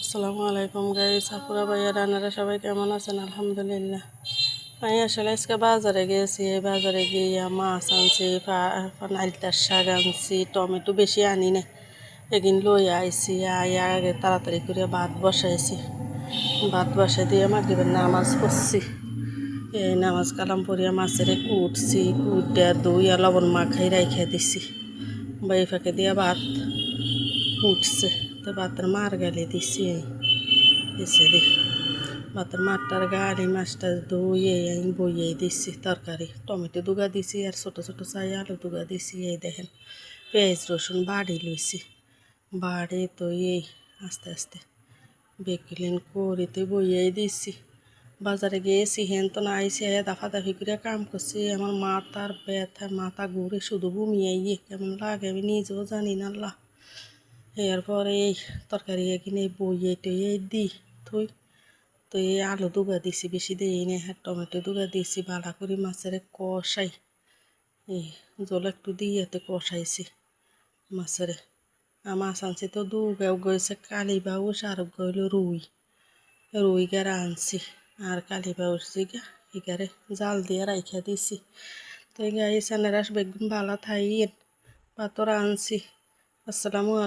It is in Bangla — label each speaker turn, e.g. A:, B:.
A: আসসালামু আলাইকুম গাইস, আপুরা ভাইয়া রান্নারা সবাই কেমন আছেন? আলহামদুলিল্লাহ। আমি আসলে আজকে বাজারে গেছি। এই বাজারে গিয়ে মাছ আনছি, নাইলতার শাক আনছি, টমেটো বেশি আনি না, এগিন লই আইছি। আগে তাড়াতাড়ি করে ভাত বসাইছি। ভাত বসাই দিয়ে মাগরিবের নামাজ পড়ছি। এই নামাজ কালাম পড়িয়া মাছের কুটছি, কুটে দইয়া লবণ মাখাই রাইখা দিছি। বাই ফাঁকে দিয়া ভাত উঠছে, তো ভাতের মার গালি দিছি। এসে দি ভাতের মাঠটার গাড়ি মাছটা ধুয়ে আমি বইয়ে দিচ্ছি। তরকারি টমেটো দুগা দিছি আর ছোটো ছোটো চাই আলু দুগা দিছি। এই দেখেন পেঁয়াজ রসুন বাড়ি লইছি, বাড়ি তো এই আস্তে আস্তে বেকিলেন করি তো বইয়েই দিচ্ছি। বাজারে গিয়েছি হেন তো না আইসি, দাফাদাফি করে কাম করছি। আমার মাথার ব্যথা, মাথা ঘুরে শুধু ঘুমিয়ে কেমন লাগে আমি নিজেও জানি না। আল্লাহ, এরপরে এই তরকারি কিনে বইয়ে টইয়ে দিই থই। তো এই আলু দুগা দিছি, বেশি দিই না, হ্যাঁ টমেটো দুগা দিছি। ভালো করে মাছের কষাই, এই জল একটু দিয়ে তো কষাইছি মাছের। মাছ আনছি তো দুগাও গেছে কালি বাউস আর গইল রুই, রুই গারা আনছি আর কালি বাউস জিগা এগারে জাল দিয়ে রাইখা দিছি। তো এই গাই সানেরাস বেগুন ভালো থাই পাতরা আনছি। আসসালামু আলাইকুম।